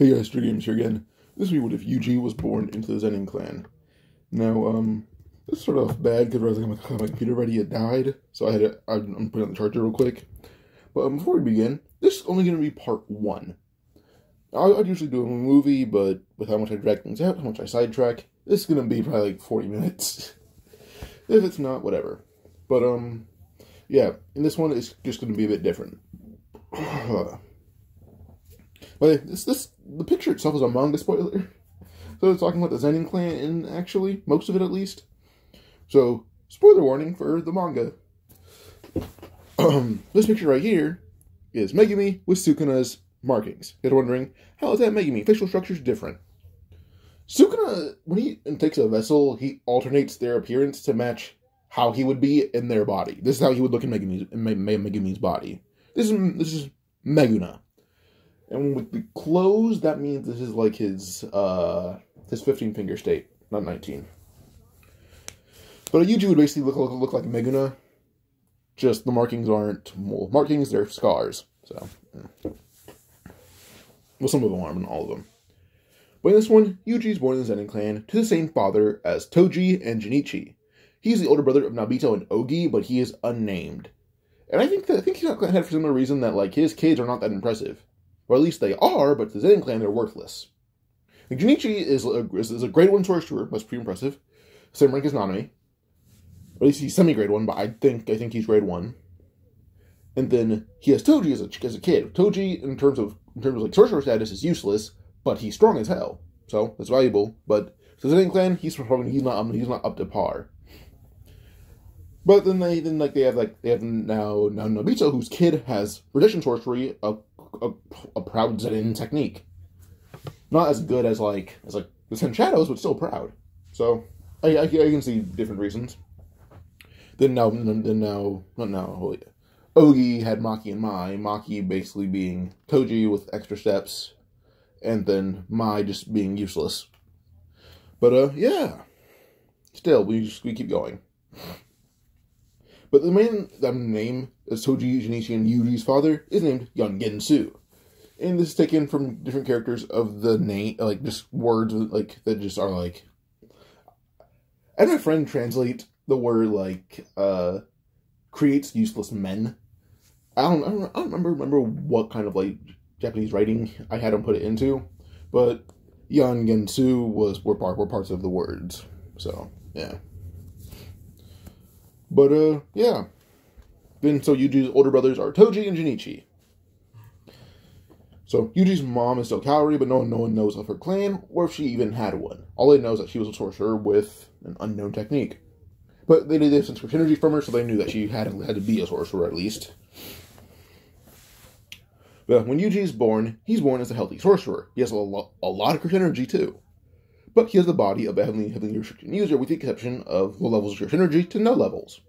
Hey guys, Games here again. This would be what if Yuji was born into the Zenin clan. Now, this started off bad because I was like, my computer ready, it died, so I'm putting on the charger real quick. But before we begin, this is only going to be part 1. I'd usually do a movie, but with how much I drag things out, how much I sidetrack, this is going to be probably like 40 minutes. If it's not, whatever. But, yeah, in this one, it's just going to be a bit different. But the picture itself is a manga spoiler. So it's talking about the Zenin clan, and actually, most of it at least. So, spoiler warning for the manga. This picture right here is Megumi with Sukuna's markings. You're wondering, how is that Megumi? Facial structure is different. Sukuna, when he takes a vessel, he alternates their appearance to match how he would be in their body. This is how he would look in Megumi's body. This is Meguna. And with the clothes, that means this is like his 15-finger state, not 19. But a Yuji would basically look like Meguna. Just the markings aren't markings, they're scars. So, yeah. Well, some of them are, but not all of them. But in this one, Yuji is born in the Zenin clan to the same father as Toji and Junichi. He's the older brother of Nobito and Ogi, but he is unnamed. And I think he's not head for similar reason that like his kids are not that impressive. Or at least they are, but the Zenin clan, they're worthless. Like, Junichi is a grade 1 sorcerer. That's pretty impressive. Same rank as Nanami. Or at least he's semi-grade 1, but I think he's grade 1. And then he has Toji as a kid. Toji, in terms of like sorcerer status, is useless, but he's strong as hell. So that's valuable. But the Zenin clan, he's not up to par. But then they have now Nobito, whose kid has precision sorcery, a proud Zenin technique. Not as good as like the 10 Shadows, but still proud. So I can see different reasons. Then now, Ogi had Maki and Mai. Maki basically being Toji with extra steps, and then Mai just being useless. But yeah, still we keep going. But the main name is Toji, Junichi, and Yuji's father is named Yongensu. And this is taken from different characters of the name, like just words like that just are like. I had my friend translate the word like creates useless men. I don't remember what kind of like Japanese writing I had him put it into, but Yongensu were parts of the words. So yeah. But, yeah. Then, so Yuji's older brothers are Toji and Junichi. So, Yuji's mom is still Kaori, but no one knows of her clan, or if she even had one. All they know is that she was a sorcerer with an unknown technique. But they did sense energy from her, so they knew that she had to be a sorcerer, at least. But when Yuji is born, he's born as a healthy sorcerer. He has a lot of energy, too. But he has the body of a heavily restricted user, with the exception of low levels of energy to no levels.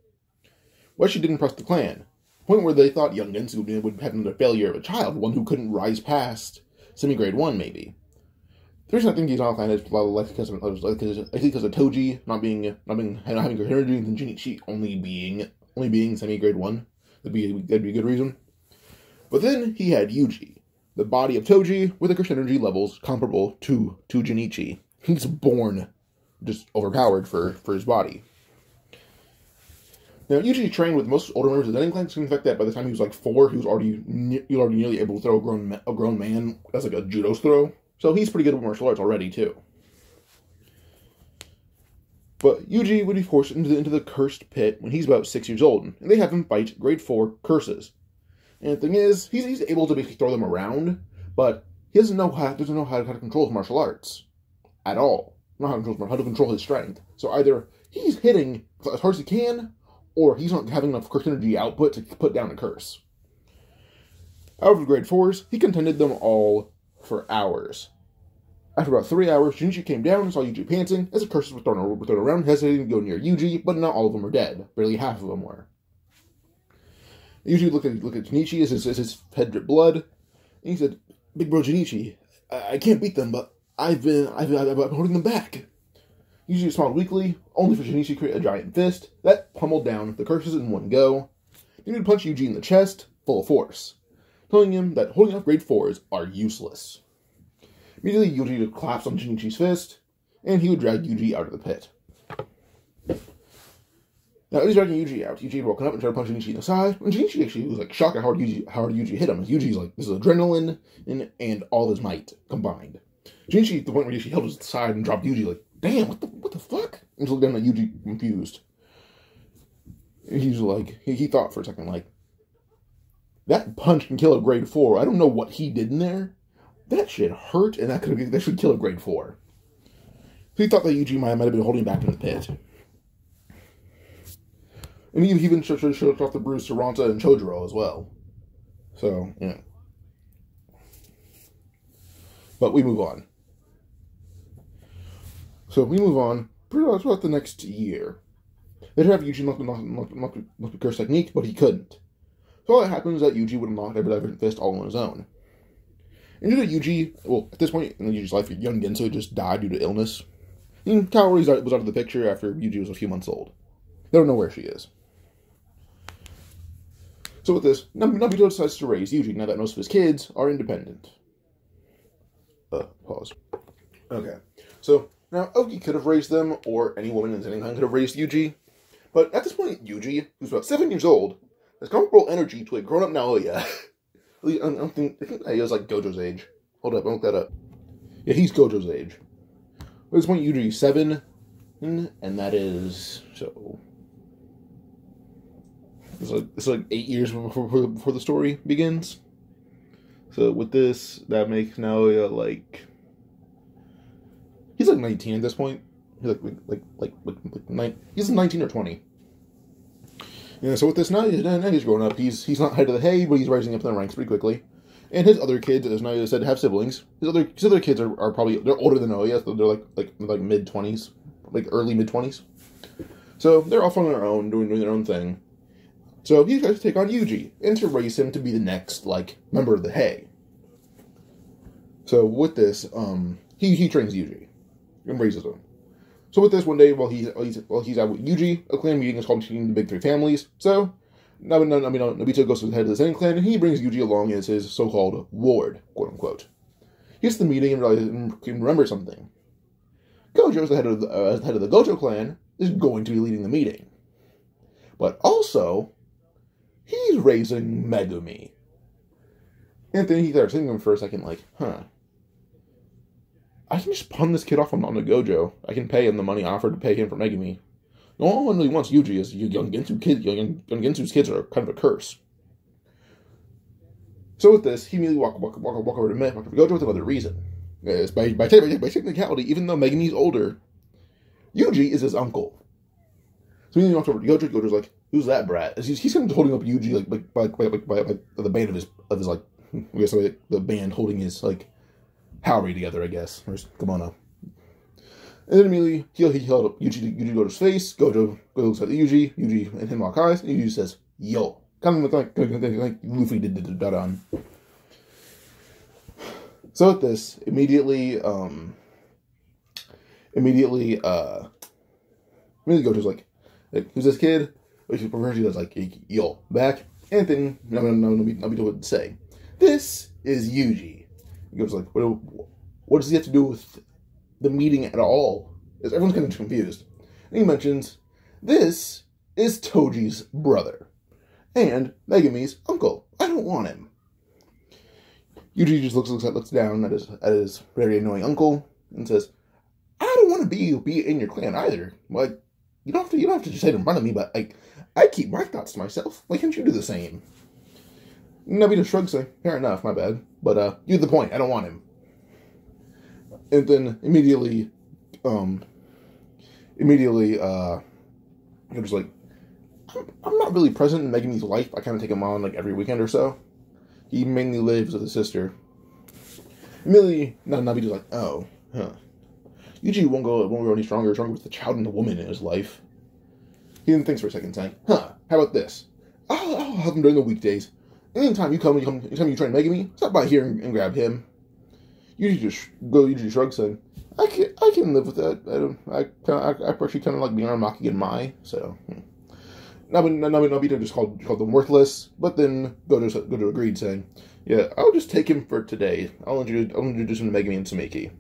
What she didn't impress the clan, point where they thought young Gensu would have another failure of a child, one who couldn't rise past semi-grade 1, maybe. The reason I think he's not a clan is because of Toji not having great energy, and Junichi only being semi-grade 1. That'd be a good reason. But then he had Yuji, the body of Toji with the energy levels comparable to Junichi. He's born just overpowered for his body. Now, Yuji trained with most older members of the Zenin clan, so in fact that by the time he was like 4, he was already nearly able to throw a grown man as like a judo throw. So he's pretty good with martial arts already, too. But Yuji would be forced into the cursed pit when he's about 6 years old, and they have him fight grade 4 curses. And the thing is, he's able to basically throw them around, but he doesn't know how to control his martial arts. At all. Not how to control his strength. So either he's hitting as hard as he can, or he's not having enough curse energy output to put down a curse. Out of grade 4s, he contended them all for hours. After about 3 hours, Junichi came down and saw Yuji panting as the curses were thrown around, hesitating to go near Yuji, but not all of them were dead. Barely half of them were. Yuji looked at Junichi as his head dripped blood, and he said, "Big bro Junichi, I can't beat them, but I've been holding them back." Yuji smiled weakly, only for Junichi to create a giant fist that pummeled down the curses in one go. Then he'd punch Yuji in the chest, full of force, telling him that holding off grade 4s are useless. Immediately, Yuji would collapse on Jinichi's fist, and he would drag Yuji out of the pit. Now, as he's dragging Yuji out, Yuji had woken up and tried to punch Jinichi in the side, and Jinichi actually was like shocked at how hard Yuji hit him. Yuji's like, this is adrenaline and all his might combined. Jinichi, at the point where he held his side and dropped Yuji, like, damn, what the fuck? And just looked down at Yuji, confused. And he's like, he thought for a second, like, that punch can kill a grade 4. I don't know what he did in there. That shit hurt, and that should kill a grade 4. So he thought that Yuji might have been holding him back in the pit. And he even showed off the bruise to Ranta and Chojuro as well. So, yeah. But we move on. So we move on pretty much about the next year. They'd have Yuji knock the curse technique, but he couldn't. So all that happens is that Yuji would unlock every Divergent Fist all on his own. And due to Yuji, well, at this point in Yuji's life, young Genso just died due to illness. And Kaori was out of the picture after Yuji was a few months old. They don't know where she is. So with this, Nobito decides to raise Yuji now that most of his kids are independent. Pause. Okay. So, now Oki could have raised them, or any woman in Zenin could have raised Yuji. But at this point, Yuji, who's about 7 years old, has comparable energy to a grown-up Naoya. I think he was like Gojo's age. Hold up, I'll look that up. Yeah, he's Gojo's age. At this point, Yuji is 7, and that is, so... It's like 8 years before the story begins. So with this, that makes Naoya like... He's like 19 at this point. He's he's 19 or 20. Yeah, so with this, now he's growing up. He's not head of the hay, but he's rising up in the ranks pretty quickly. And his other kids, as Naoya said, have siblings. His other kids are probably, they're older than Naoya, so they're like mid-20s, like early mid-20s. So they're off on their own, doing their own thing. So he tries to take on Yuji, and to raise him to be the next, like, member of the Hay. So with this, he trains Yuji, and raises him. So with this, one day, while he's out with Yuji, a clan meeting is called between the big 3 families. So, Nobito goes to the head of the Zenin clan, and he brings Yuji along as his so-called ward, quote-unquote. He gets to the meeting and remembers something. Gojo, as the head of the Gojo clan, is going to be leading the meeting. But also... he's raising Megumi. And then he starts thinking for a second, like, I can just pawn this kid off on the Gojo. I can pay him the money offered to pay him for Megumi. No one really wants Yuji, as young Gensu's kids are kind of a curse. So with this, he immediately walk over to Gojo with another reason. Yes, by technicality, even though Megumi's older, Yuji is his uncle. So he walks over to Gojo. Gojo's like, who's that brat? He's kind of holding up Yuji by the band of his like, I guess like, the band holding his like Howry together, I guess, or his kimono. And then immediately he held up Yuji to Gojo's face. Gojo looks at Yuji and him lock eyes, and Yuji says, "Yo," kind of like Luffy did to Dadan. So at this, immediately Gojo's like, who's this kid? He does like, yo, back. And then Nobito would say, this is Yuji. He goes like, what does he have to do with the meeting at all? As everyone's kind of confused. And he mentions, this is Toji's brother. And Megumi's uncle. I don't want him. Yuji just looks down at his very annoying uncle and says, I don't want to be in your clan either. Like, you don't have to just say it in front of me, but like, I keep my thoughts to myself. Why can't you do the same? Nobito shrugs, saying, fair enough, my bad. But, you have the point, I don't want him. And then, immediately, you're just like, I'm not really present in Megumi's life. I kind of take him on, like, every weekend or so. He mainly lives with his sister. Immediately, Nobito's like, oh, huh. Yuji won't go any stronger with the child and the woman in his life. He then thinks for a second, saying, how about this? I'll help him during the weekdays. Anytime you train Megumi, stop by here and grab him. Yuji shrugs, saying, I can live with that. I actually kind of like being around Maki and Mai, so. Nobito just called them worthless, but then Gojo agreed, saying, Yeah, I'll just take him for today. I'll introduce him to Megumi and Sumiki.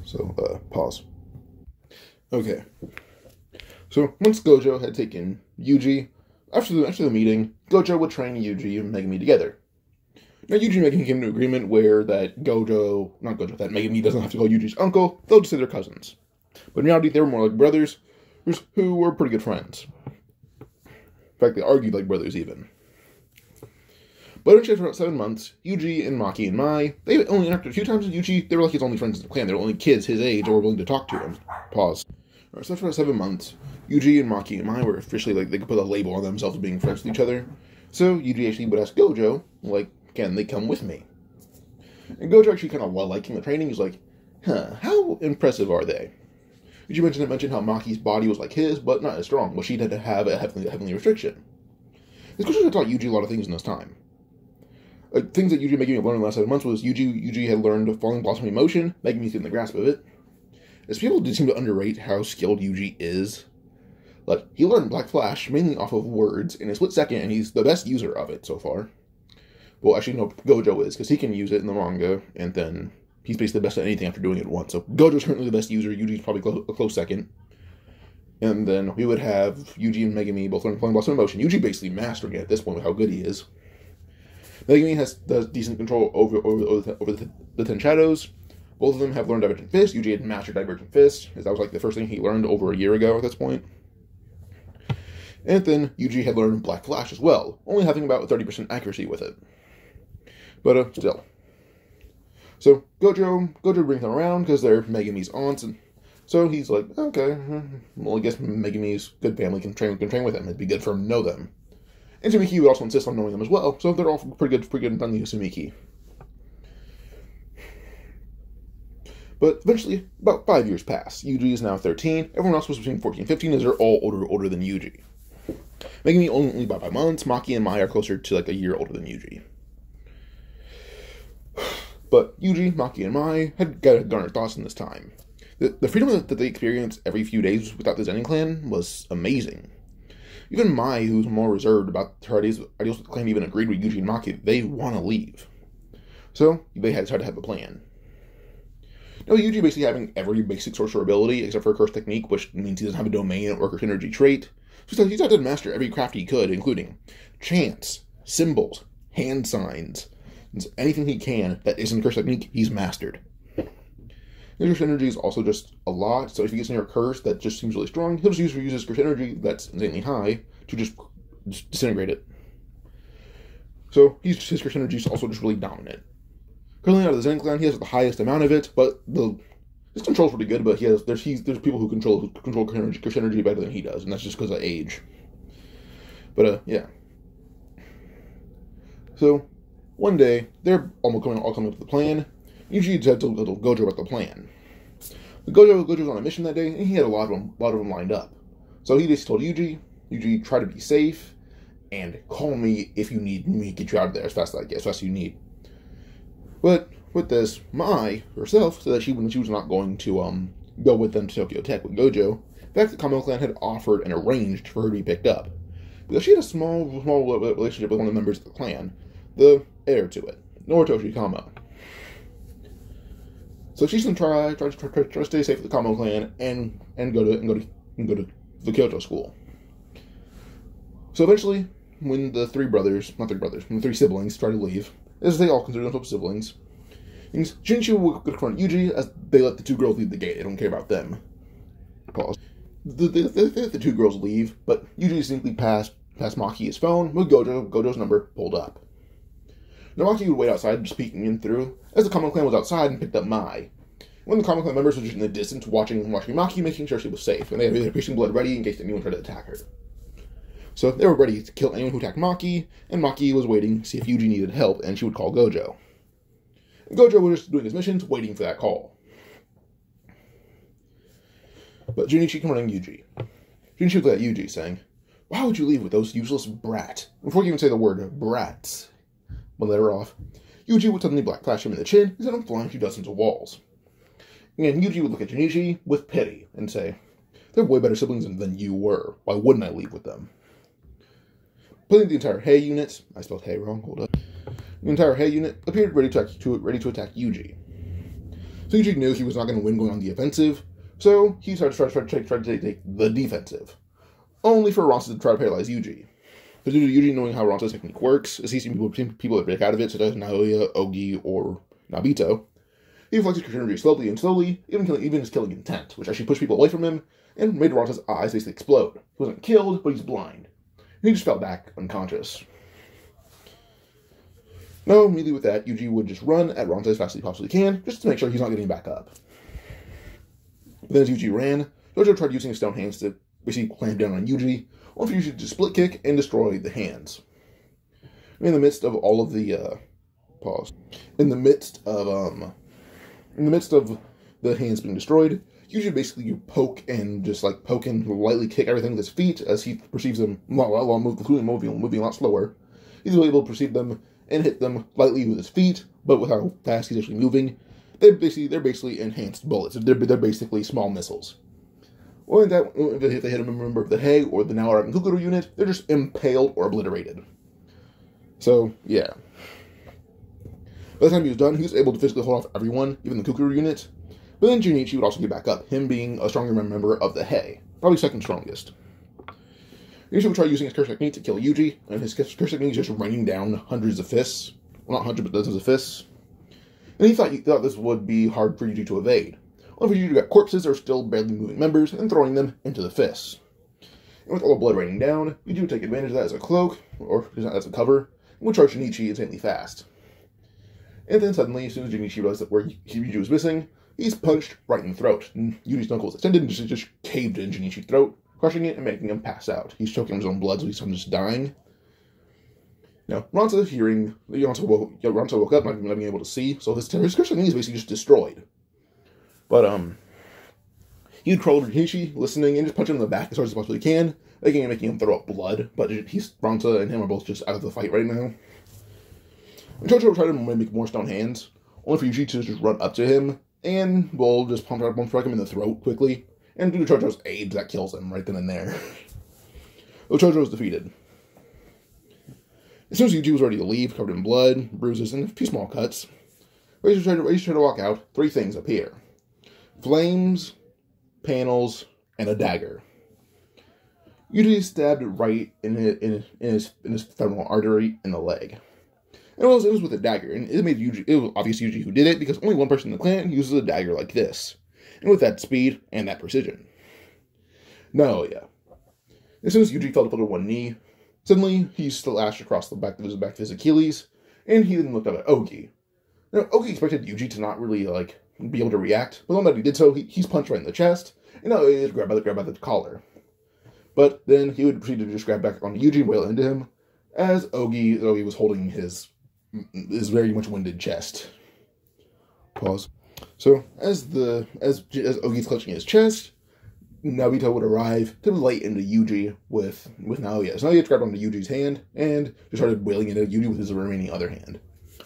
So, pause. Okay. So, once Gojo had taken Yuji, after the meeting, Gojo would train Yuji and Megumi together. Now, Yuji and Megumi came to an agreement where that Megumi doesn't have to call Yuji's uncle, they'll just say they're cousins. But in reality, they were more like brothers, who were pretty good friends. In fact, they argued like brothers, even. But after about 7 months, Yuji and Maki and Mai, they only interacted a few times with Yuji. They were like his only friends in the clan. They were only kids his age or were willing to talk to him. Pause. Alright, so after about 7 months, Yuji and Maki and Mai were officially like, they could put a label on themselves as being friends with each other. So Yuji actually would ask Gojo, like, can they come with me? And Gojo actually kind of liking the training. He's like, how impressive are they? Yuji mentioned how Maki's body was like his, but not as strong. Well, she'd had to have a heavenly restriction. This Gojo had taught Yuji a lot of things in this time. Things that Yuji and Megumi had learned in the last 7 months was Yuji had learned Falling Blossom Emotion, Megumi's in the grasp of it. As people did seem to underrate how skilled Yuji is. Like, he learned Black Flash mainly off of words in a split second, and he's the best user of it so far. Well, actually, no, Gojo is, because he can use it in the manga, and then he's basically the best at anything after doing it once. So Gojo's currently the best user, Yuji's probably a close second. And then we would have Yuji and Megumi both learn Falling Blossom Emotion. Yuji basically mastering it at this point with how good he is. Megumi has decent control over the 10 Shadows. Both of them have learned Divergent Fist. Yuji had mastered Divergent Fist, as that was like the first thing he learned over a year ago at this point. And then Yuji had learned Black Flash as well, only having about 30% accuracy with it. But still. So Gojo brings them around because they're Megumi's aunts, and so he's like, okay, well I guess Megumi's good family can train with him. It'd be good for him to know them. And Sumiki would also insist on knowing them as well, so they're all pretty good and friendly with Sumiki. But eventually, about 5 years pass. Yuji is now 13. Everyone else was between 14 and 15, as they're all older than Yuji. Megumi only by months. Maki and Mai are closer to like a year older than Yuji. But Yuji, Maki, and Mai had garnered thoughts in this time. The freedom that they experienced every few days without the Zenin clan was amazing. Even Mai, who's more reserved about her ideals with the clan, even agreed with Yuji and Maki. They want to leave. So they had to have a plan. Now, Yuji basically having every basic sorcerer ability except for a curse technique, which means he doesn't have a domain or curse energy trait. So he's had to master every craft he could, including chants, symbols, hand signs, anything he can that isn't a curse technique, he's mastered. Curse energy is also just a lot, so if he gets near a curse that just seems really strong, he'll just use his curse energy that's insanely high to just disintegrate it. So his curse energy is also just really dominant. Currently out of the Zenin clan, he has the highest amount of it, but his control's pretty good, but there's people who control curse energy better than he does, and that's just because of age. But yeah. So one day, they're all coming up with the plan. Yuji had to Gojo about the plan. Gojo was on a mission that day, and he had a lot of them lined up. So he just told Yuji, try to be safe, and call me if you need me to get you out of there as fast as you need. But with this, Mai herself said that she was not going to go with them to Tokyo Tech with Gojo. In fact, the Kamo clan had offered and arranged for her to be picked up. Because she had a small relationship with one of the members of the clan, the heir to it, Noritoshi Kamo. So she's gonna try to stay safe with the Kamo clan and go to the Kyoto school. So eventually, when the three siblings try to leave, as they all consider themselves siblings, Junichi will confront Yuji as they let the two girls leave the gate. They don't care about them. Pause. The two girls leave, but Yuji simply passed Maki his phone with Gojo's number pulled up. Now Maki would wait outside, just peeking in through, as the Kamo clan was outside and picked up Mai. One of the Kamo clan members was just in the distance watching Maki, making sure she was safe, and they had their piercing blood ready in case anyone tried to attack her. So they were ready to kill anyone who attacked Maki, and Maki was waiting to see if Yuji needed help, and she would call Gojo. And Gojo was just doing his missions, waiting for that call. But Junichi confronting Yuji. Junichi looked at Yuji, saying, "Why would you leave with those useless brats?" Before he even say the word brats, one letter off, Yuji would suddenly black flash him in the chin and send him flying through dozens of walls. And Yuji would look at Junichi with pity and say, "They're way better siblings than you were. Why wouldn't I leave with them?" Putting the entire Hei unit, I spelled Hei wrong, hold up. The entire Hei unit appeared ready to attack Yuji. So Yuji knew he was not going to win going on the offensive, so he started to take the defensive. Only for Ronsa to try to paralyze Yuji. But due to Yuji knowing how Ronsa's technique works, as he's seen people that break out of it, such as Naoya, Ogi, or Nabito, he flexes his energy slowly, even his killing intent, which actually pushed people away from him, and made Ronsa's eyes basically explode. He wasn't killed, but he's blind. And he just fell back unconscious. Now, immediately with that, Yuji would just run at Ronsa as fast as he possibly can, just to make sure he's not getting back up. But then as Yuji ran, Jojo tried using his stone hands to basically clamp down on Yuji, only for Yuji to split kick and destroy the hands. In the midst of all of the In the midst of the hands being destroyed, Yuji basically poke and lightly kick everything with his feet as he perceives them while moving a lot slower. He's able to perceive them and hit them lightly with his feet, but with how fast he's actually moving. They're basically enhanced bullets. They're basically small missiles. Or if they hit a member of the Hei or the now arriving Kukuru unit, they're just impaled or obliterated. So, yeah. By the time he was done, he was able to physically hold off everyone, even the Kukuru unit. But then Junichi would also get back up, him being a stronger member of the Hei. Probably second strongest. Junichi would try using his curse technique to kill Yuji, and his curse technique is just raining down hundreds of fists. Well, not hundreds, but dozens of fists. And he thought this would be hard for Yuji to evade. Only for Yuji got corpses or still barely moving members and throwing them into the fists. And with all the blood raining down, Yuji would take advantage of that as a cloak, or as a cover, and would charge Junichi insanely fast. And then suddenly, as soon as Junichi realized that where Yuji was missing, he's punched right in the throat. And Yuji's knuckles extended and just caved in Junichi's throat, crushing it and making him pass out. He's choking on his own blood, so he's just dying. Now, Ronsa woke up, not even being able to see, so his curse technique is basically just destroyed. But, he'd crawl over to Junichi, listening, and just punch him in the back as hard as he possibly can, making him throw up blood, but Ronsa and him are both just out of the fight right now. And Jojo will try to make more stone hands, only for Yuji to just run up to him, and will just pump him in the throat quickly, and due to Jojo's aid, that kills him right then and there. So Jojo is defeated. As soon as Yuji was ready to leave, covered in blood, bruises, and a few small cuts, he's trying to walk out, three things appear. Flames, panels, and a dagger. Yuji stabbed right in his femoral artery in the leg. And it was with a dagger, and it was obvious Yuji who did it, because only one person in the clan uses a dagger like this, and with that speed and that precision. No, yeah. As soon as Yuji fell to put on one knee, suddenly he slashed across the back of his Achilles, and he then looked up at Ogi. Now, Ogi expected Yuji to not really, be able to react, but on that he did so, he's punched right in the chest, and now he is grabbed by the collar. But then he would proceed to just grab back onto Yuji and wail into him, as Ogi was holding his very much winded chest. Pause. So, as Ogi's clutching his chest, Nabito would arrive to lay into Yuji with Naoya. So Naoya grabbed onto Yuji's hand, and just started wailing into Yuji with his remaining other hand.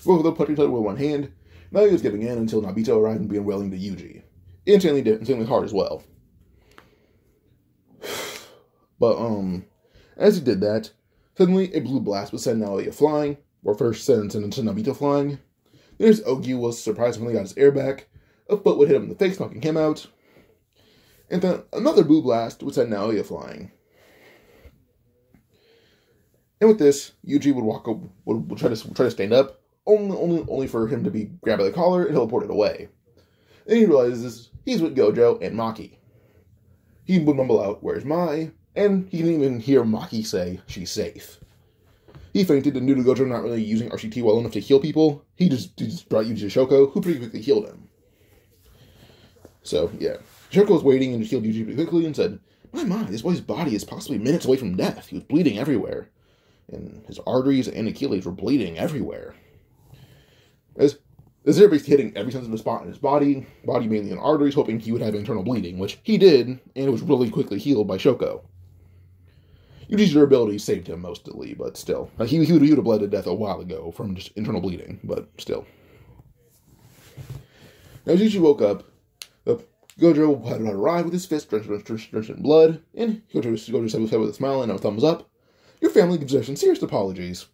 Both of them punching each other with one hand. Naoya was giving in until Nabito arrived and began wailing to Yuji. Insanely hard as well. But, as he did that, suddenly a blue blast would send Naoya flying, or first send Nabito flying. Then as Ogi was surprised when he got his air back, a foot would hit him in the face, knocking him out. And then another blue blast would send Naoya flying. And with this, Yuji would try to stand up, only for him to be grabbed by the collar and teleported away. Then he realizes he's with Gojo and Maki. He would mumble out, "Where's Mai?" And he can even hear Maki say, "She's safe." He fainted, and due to Gojo not really using RCT well enough to heal people, he just brought Yuji to Shoko, who pretty quickly healed him. So, yeah. Shoko was waiting and healed Yuji pretty quickly and said, My, this boy's body is possibly minutes away from death. He was bleeding everywhere. And his arteries and Achilles were bleeding everywhere. As they're basically hitting every sensitive spot in his body mainly in arteries, hoping he would have internal bleeding, which he did, and it was really quickly healed by Shoko. Yuji's durability saved him mostly, but still. He would have bled to death a while ago from just internal bleeding, but still. Now, as Yuji woke up, Gojo had arrived with his fist drenched in blood, and Gojo said with a smile and a thumbs up, Your family gives their sincerest apologies.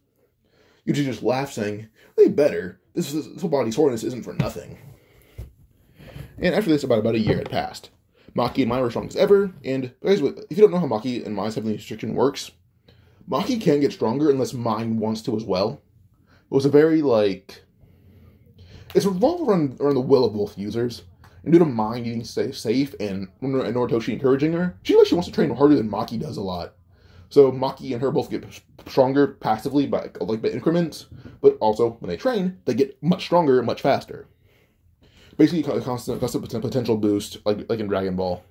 Yuji just laughs, saying, they better. This whole body's soreness isn't for nothing. And after this, about a year had passed. Maki and Mai were strong as ever, and guys, if you don't know how Maki and Mai's heavenly restriction works, Maki can get stronger unless Mai wants to as well. It was a very, it's revolved around the will of both users. And due to Mai needing to stay safe and Noritoshi encouraging her, she wants to train harder than Maki does a lot. So Maki and her both get stronger passively by increments, but also when they train, they get much stronger and much faster. Basically, a constant potential boost, like in Dragon Ball.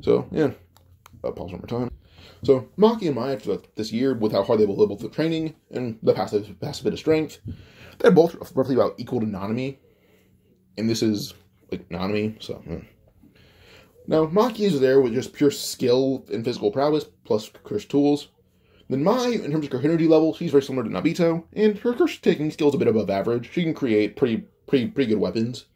So, yeah. I'll pause one more time. So, Maki and Mai, after this year, with how hard they will live with the training and the passive bit of strength, they're both roughly about equal to Nanami. And this is, Nanami, so, yeah. Now, Maki is there with just pure skill and physical prowess, plus cursed tools. Then Mai, in terms of her energy level, she's very similar to Nabito, and her curse taking skill is a bit above average. She can create pretty good weapons.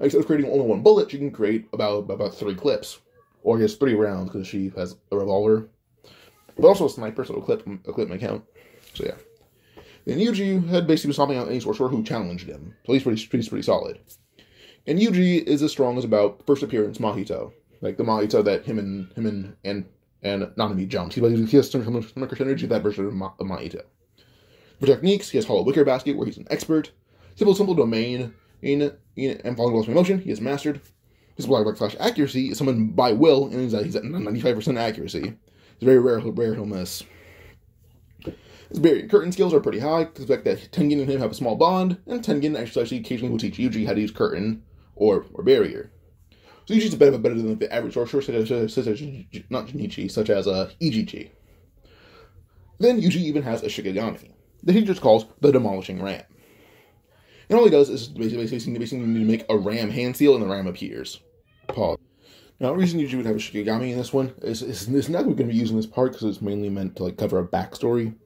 Instead of creating only one bullet, she can create about 3 clips. Or I guess 3 rounds, because she has a revolver. But also a sniper, so a clip may count. So yeah. Then Yuji had basically been stomping out any sorcerer who challenged him. So he's pretty solid. And Yuji is as strong as about first appearance Mahito. Like the Mahito that him and Nanami jumps. He has similar energy to that version of Mahito. For techniques, he has Hollow Wicker Basket, where he's an expert. Simple domain and falling velocity motion, he has mastered. His Black Flash accuracy is summoned by will, and he's at 95% accuracy. It's very rare he'll miss. His barrier and curtain skills are pretty high, because the fact that Tengen and him have a small bond, and Tengen actually occasionally will teach Yuji how to use curtain or barrier. So Yuji's better than the average sorcerer, such as not Jinichi, such as Ijiji. Then Yuji even has a Shikigami that he just calls the Demolishing Ram. And all he does is basically make a ram hand seal, and the ram appears. Pause. Now, the reason Yuji would have a Shikigami in this one is not going to be using this part because it's mainly meant to cover a backstory.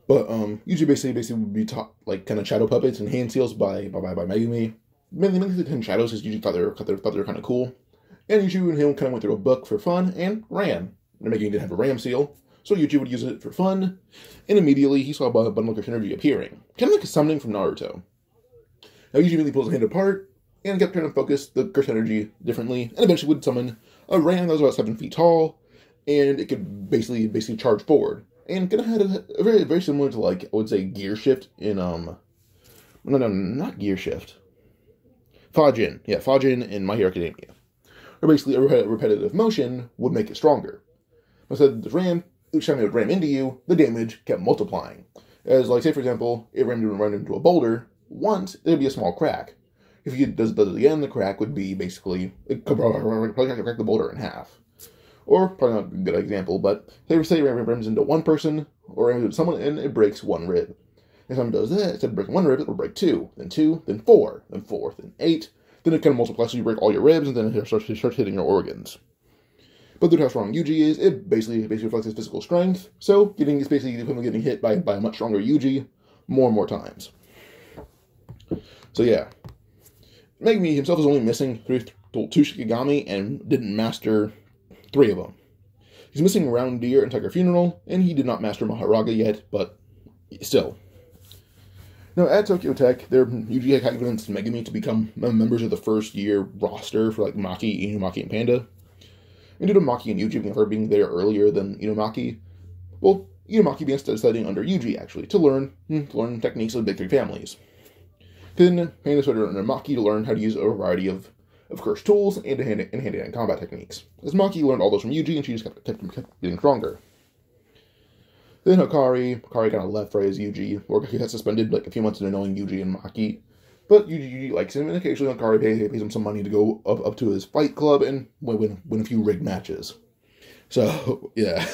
But Yuji basically would be taught kind of shadow puppets and hand seals by Megumi. Mainly the 10 shadows, because Yuji thought they were kind of cool. And Yuji and him kind of went through a book for fun and ran. And Megumi didn't have a ram seal, so Yuji would use it for fun. And immediately he saw a bundle of energy appearing, kind of like a summoning from Naruto. Now Yuji immediately pulls the hand apart and kept trying to focus the curse energy differently, and eventually would summon a ram that was about 7 feet tall, and it could basically charge forward. And kind of had a very similar to I would say Gear Shift in no, not Gear Shift. Fajin. Yeah, Fajin in My Hero Academia. Or basically a repetitive motion would make it stronger. Instead of the ram, each time it would ram into you, the damage kept multiplying. As say for example, if it ran into a boulder, once there'd be a small crack. If you does it again, the crack would be basically it could probably crack the boulder in half. Or probably not a good example, but say it rams into one person or into someone and it breaks 1 rib. If someone does that, instead of breaking 1 rib, it will break 2, then 4, then 4, then 8. Then it kind of multiplies, so you break all your ribs, and then it starts hitting your organs. But due to how strong Yuji is, it basically reflects his physical strength. So it's basically him getting hit by a much stronger Yuji more and more times. So yeah, Megumi himself is only missing 2 Shikigami and didn't master 3 of them. He's missing Round Deer and Tiger Funeral, and he did not master Maharaga yet, but still. Now, at Tokyo Tech, Yuji had convinced Megumi to become members of the first year roster for Maki, Inumaki, and Panda. And due to Maki and Yuji being there earlier than Inumaki, well, Inumaki began studying under Yuji, actually, to learn techniques of the big 3 families. Then Panda studied under Maki to learn how to use a variety of cursed tools and hand-to-hand combat techniques. As Maki learned all those from Yuji, and she just kept getting stronger. Then Hikari kind of left for his Yuji, or he got suspended a few months into knowing Yuji and Maki. But Yuji likes him, and occasionally Hikari pays him some money to go up to his fight club and win a few rigged matches. So, yeah.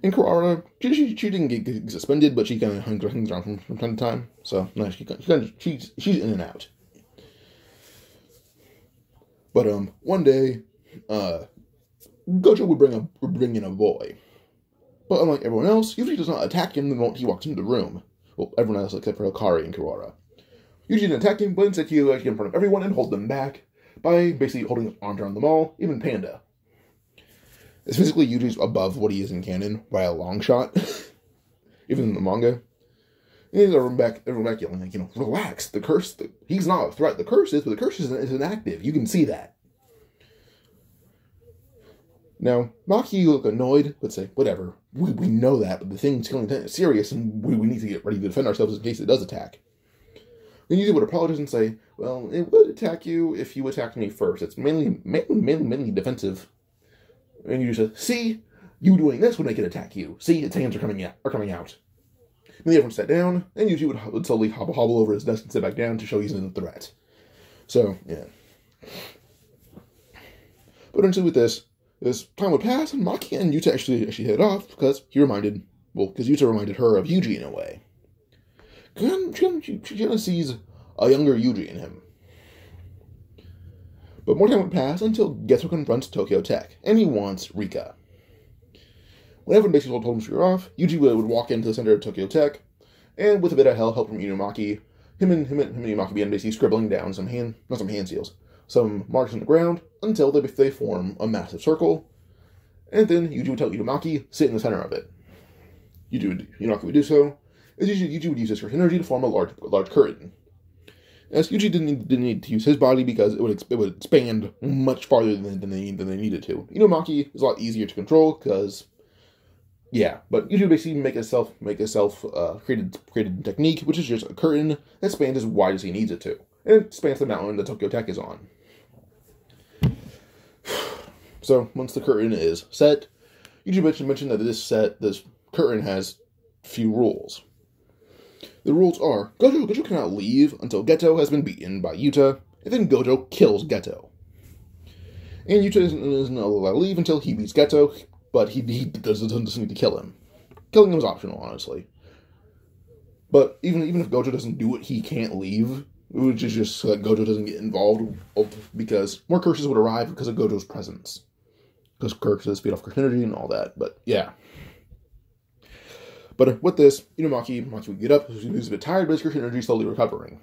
And Kurara, she didn't get suspended, but she kind of hangs around from time to time. So, no, she's in and out. But, one day, Gojo would bring in a boy. But unlike everyone else, Yuji does not attack him the moment he walks into the room. Well, everyone else except for Hikari and Kurara. Yuji didn't attack him, but instead he let him in front of everyone and hold them back by basically holding his arms around them all, even Panda. It's physically Yuji's above what he is in canon by a long shot, even in the manga. And everyone back yelling, like, relax, the curse, he's not a threat, the curse is, but the curse is inactive, you can see that. Now, Maki look annoyed, but say, whatever, we know that, but the thing's killing serious, and we need to get ready to defend ourselves in case it does attack. Then Yuji would apologize and say, well, it would attack you if you attacked me first. It's mainly defensive. And Yuji says, see, you doing this would make it attack you. See, its hands are coming out. And then everyone sat down, and Yuji would slowly hobble over his desk and sit back down to show he's in the threat. So, yeah. But eventually with this, as time would pass, and Maki and Yuta actually head off because Yuta reminded her of Yuji in a way. She sees a younger Yuji in him. But more time would pass until Geto confronts Tokyo Tech, and he wants Rika. When everyone basically told him to screw off, Yuji would walk into the center of Tokyo Tech, and with a bit of help from Inumaki, him and Inumaki began basically scribbling down some hand seals, some marks on the ground, until they form a massive circle, and then Yuji would tell Inumaki, sit in the center of it. Inumaki would do so, as Yuji would use his energy to form a large curtain. As Yuji didn't need to use his body because it would expand much farther than they needed to. Inumaki is a lot easier to control because, yeah, but Yuji would basically make a created technique, which is just a curtain that spans as wide as he needs it to, and it spans the mountain that Tokyo Tech is on. So once the curtain is set, Yuji mentioned that this curtain has few rules. The rules are, Gojo cannot leave until Geto has been beaten by Yuta, and then Gojo kills Geto. And Yuta isn't allowed to leave until he beats Geto, but he doesn't need to kill him. Killing him is optional, honestly. But even if Gojo doesn't do it, he can't leave, which is just so that Gojo doesn't get involved, because more curses would arrive because of Gojo's presence. Because curses feed off curse energy and all that, but yeah. But with this, Maki would get up, he was a bit tired, but his curse energy is slowly recovering.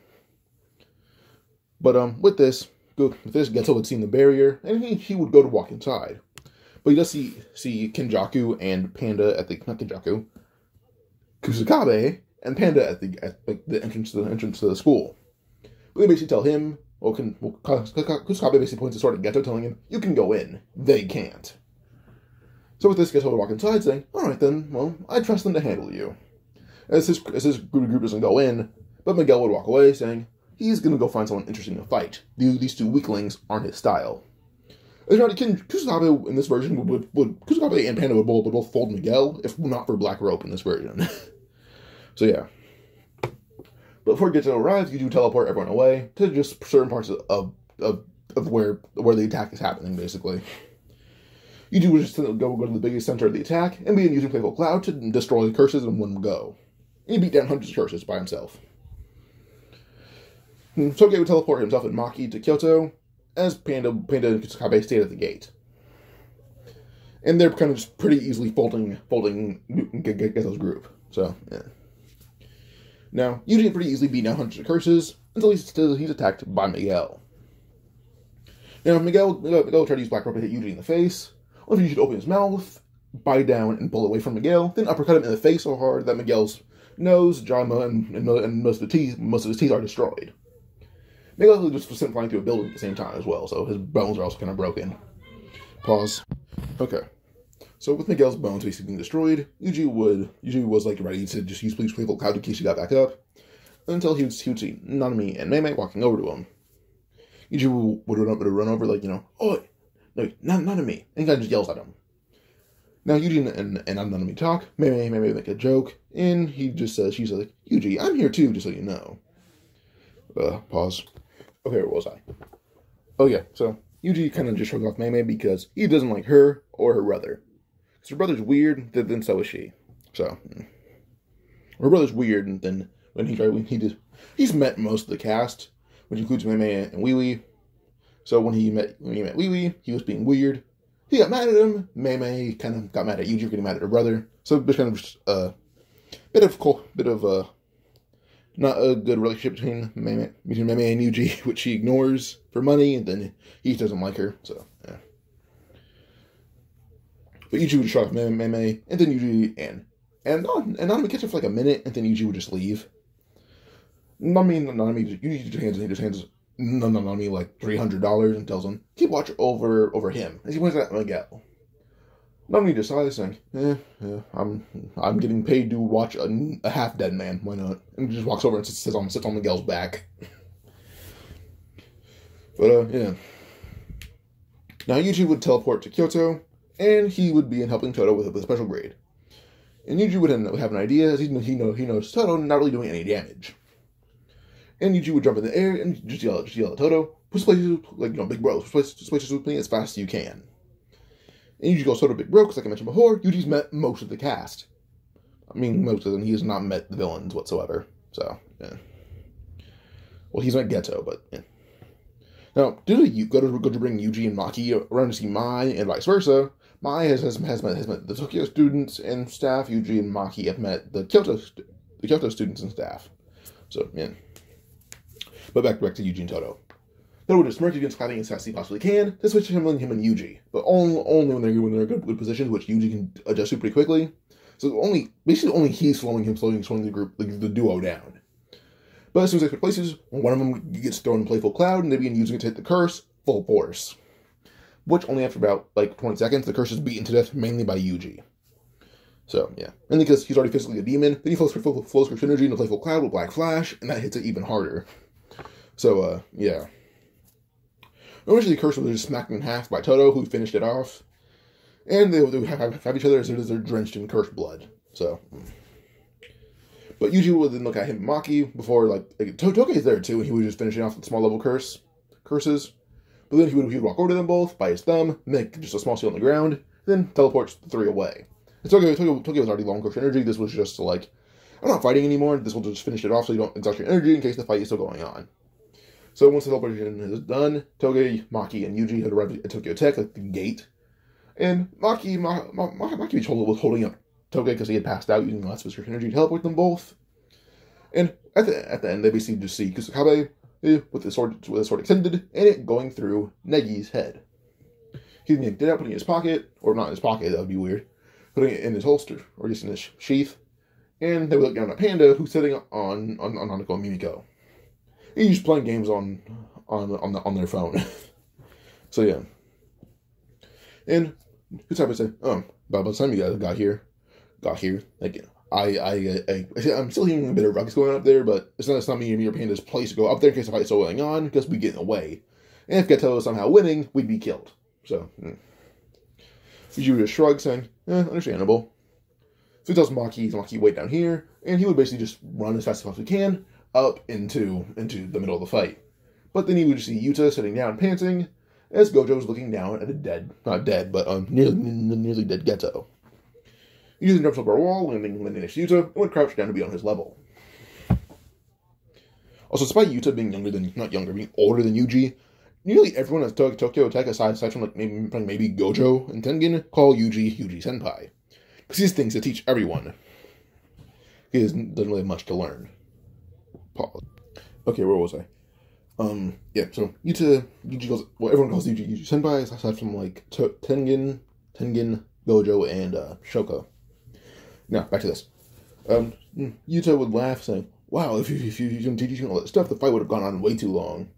But with this, Geto would see the barrier, and he would go to walk inside. But he does see Kenjaku and Panda at Kusakabe and Panda at the entrance to the school. But they basically tell him, Kusakabe basically points his sword at Geto, telling him, you can go in, they can't. So with this, Geto would walk inside, saying, alright then, well, I trust them to handle you. As his group doesn't go in, but Miguel would walk away, saying, he's gonna go find someone interesting to fight. These two weaklings aren't his style. As Kusakabe in this version Kusakabe and Panda would both fold Miguel, if not for Black Rope in this version. So yeah. But before Geto arrives, you do teleport everyone away to just certain parts of where the attack is happening, basically. You do just go to the biggest center of the attack and begin using Playful Cloud to destroy the curses in one go. And he beat down hundreds of curses by himself. Toge would teleport himself and Maki to Kyoto, as Panda and Kusakabe stayed at the gate. And they're kind of just pretty easily folding Geto's group. So, yeah. Now, Yuji can pretty easily beat down hundreds of curses until he's attacked by Miguel. Now, Miguel will try to use Black Rope to hit Yuji in the face. Or if Yuji should open his mouth, bite down and pull away from Miguel, then uppercut him in the face so hard that Miguel's nose, jaw, and most of his teeth are destroyed. Miguel just was sent flying through a building at the same time as well, so his bones are also kind of broken. Pause. Okay. So with Miguel's bones basically being destroyed, Yuji was like ready to just use Playful Cloud in case he got back up, until he would see Nanami and Mei walking over to him. Yuji would run over like, oh, no, Nanami, and he kind of just yells at him. Now Yuji and Nanami talk, Mei make a joke, and she's like, Yuji, I'm here too, just so you know. Pause. Okay, where was I? Oh yeah, so Yuji kind of just shrugs off Mei because he doesn't like her or her brother. Because her brother's weird, then so is she. So, her brother's weird, and then he's met most of the cast, which includes Mei and Wee Wee. So when he met Wee Wee, he was being weird. He got mad at him. Mei kind of got mad at Yuji for getting mad at her brother. So there's kind of just a bit of not a good relationship between Mei and Yuji, which she ignores for money, and then he doesn't like her. So yeah. But Yuji would just shut off Meme, and then Yuji and not even catch it for like a minute, and then Yuji would just leave. Yuji just hands Nanami like $300 and tells him, keep watch over him. As he points at Miguel. Nanami decides, saying, I'm getting paid to watch a half-dead man, why not? And just walks over and sits on Miguel's back. But, yeah. Now, Yuji would teleport to Kyoto, and he would be helping Toto with a special grade. And Yuji would have an idea, as he knows Toto not really doing any damage. And Yuji would jump in the air and just yell at Toto, push places, like, big bro, push places with me as fast as you can. And Yuji goes Toto big bro, because like I mentioned before, Yuji's met most of the cast. I mean, most of them, he has not met the villains whatsoever. So, yeah. Well, he's met Geto, but, yeah. Now, due to Gojo bring Yuji and Maki around to see Mai, and vice versa, Mai has met the Tokyo students and staff. Yuji and Maki have met the Kyoto students and staff. So, yeah. But back to Yuji and Toto. Toto would just smirk against clapping as fast as he possibly can to switch to him and Yuji. But only when they're in good positions, which Yuji can adjust to pretty quickly. So basically only he's slowing the group, like the duo down. But as soon as they switch places, one of them gets thrown in playful cloud, and they begin using it to hit the curse full force. Which only after about like 20 seconds, the curse is beaten to death mainly by Yuji. So, yeah. And because he's already physically a demon, then he flows curse energy into playful cloud with Black Flash, and that hits it even harder. So, yeah. Eventually, the curse was just smacked in half by Toto, who finished it off. And they would have each other as soon as they're drenched in cursed blood. So. But Yuji would then look at him and Maki before, like Toge's there too, and he would just finish it off with small level curses. But then he would walk over to them both, by his thumb, make just a small seal on the ground, then teleports the three away. And Tokyo was already long curse energy. This was just like, I'm not fighting anymore. This will just finish it off so you don't exhaust your energy in case the fight is still going on. So once the teleportation is done, Toge, Maki, and Yuji had arrived at Tokyo Tech, like the gate. And Maki was holding up Toge because he had passed out using lots of his energy to teleport them both. And at the end, they basically just see Kusakabe with the sword extended, and it going through Negi's head. He did it out, putting it in his pocket, or not in his pocket, that would be weird, putting it in his holster, or just in his sheath. And they would look down at Panda, who's sitting on Hanako and Mimiko. He's just playing games on their phone. So yeah. And Kusakabe said, by the time you guys got here, like, I'm still hearing a bit of ruckus going on up there, but it's not me and your Panda's place to go up there in case the fight's still going on, because we get in the way. And if Geto was somehow winning, we'd be killed. So, Yuji would just shrug, saying, understandable. So he tells Maki, wait down here, and he would basically just run as fast as he can up into the middle of the fight. But then he would just see Yuta sitting down panting, as Gojo was looking down at a not dead, but nearly dead Geto. He then jumps over a wall, landing next to Yuta, and would crouch down to be on his level. Also, despite Yuta being being older than Yuji, nearly everyone at Tokyo Tech, aside from like maybe Gojo and Tengen, call Yuji Senpai. Because he thinks to teach everyone. He doesn't really have much to learn. Pause. Okay, where was I? Yeah, so Yuji goes, well, everyone calls Yuji Senpai, aside from like Tengen, Gojo, and Shoko. Now, back to this. Yuta would laugh, saying, wow, if you've been teaching all that stuff, the fight would have gone on way too long.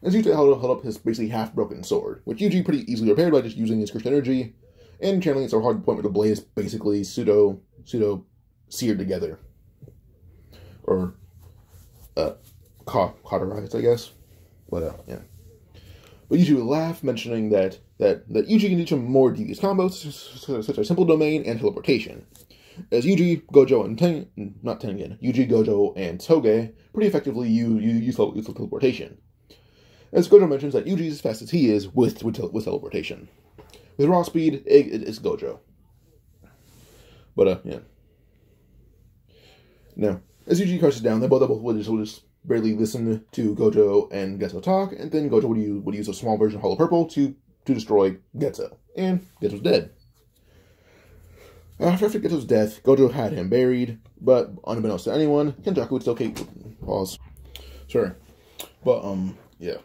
As Yuta held up his basically half-broken sword, which Yuji pretty easily repaired by just using his cursed energy, and channeling it so hard to the point where the blade is basically pseudo seared together. Or, cauterized, I guess. But, yeah. But Yuji would laugh, mentioning that Yuji can teach him more devious combos, such as simple domain and teleportation. As Yuji, Gojo, and Yuji, Gojo, and Toge pretty effectively use teleportation. As Gojo mentions that Yuji is as fast as he is with teleportation. With raw speed, it's Gojo. But, yeah. Now, as Yuji crashes down, they both would just barely listen to Gojo and Geto talk, and then Gojo would use a small version of Hollow Purple to destroy Geto. And Geto's dead. After Geto's death, Gojo had him buried, but unbeknownst to anyone, Kenjaku would still keep... Pause. Sorry. But, yeah.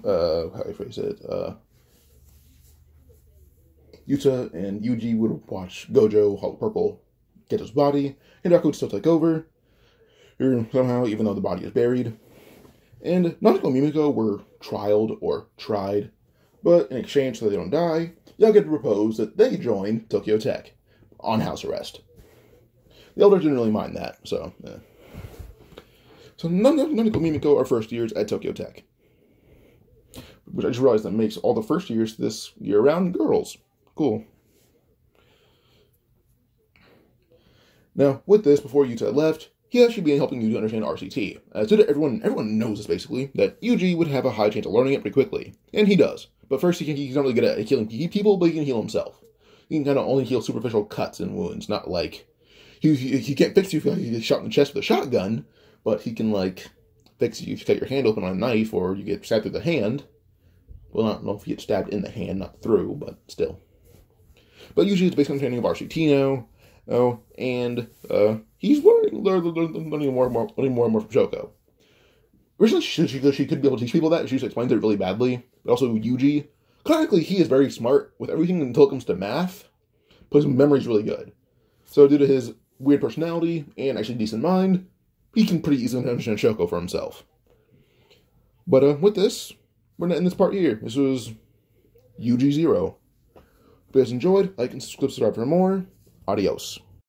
How do I phrase it? Yuta and Yuji would watch Gojo, Hall of Purple, get his body, and Yaku would still take over, or somehow, even though the body is buried. And Nanako and Mimiko were trialed or tried, but in exchange so they don't die, Yaku had proposed that they join Tokyo Tech on house arrest. The elders didn't really mind that, so yeah. So Nanako and Mimiko are first years at Tokyo Tech, which I just realized that makes all the first years this year-round girls. Cool. Now, with this, before Yuta left, he actually began helping Yuji understand RCT. So that everyone knows this, basically, that Yuji would have a high chance of learning it pretty quickly. And he does. But first, he's not really good at healing people, but he can heal himself. He can kind of only heal superficial cuts and wounds, not like... He can't fix you if you get shot in the chest with a shotgun, but he can, like, fix you if you cut your hand open on a knife, or you get stabbed through the hand. Well, I don't know if you get stabbed in the hand, not through, but still. But usually it's basic understanding of RCT now. Oh, and he's learning more and more from Shoko. Originally, she could be able to teach people that, and she just explains it really badly. But also, Yuji, canonically, he is very smart with everything until it comes to math, but his memory's really good. So, due to his weird personality and actually decent mind, he can pretty easily understand Shoko for himself. But with this, we're going to end this part here. This was Yuji 0. If you guys enjoyed, like and subscribe for more. Adios.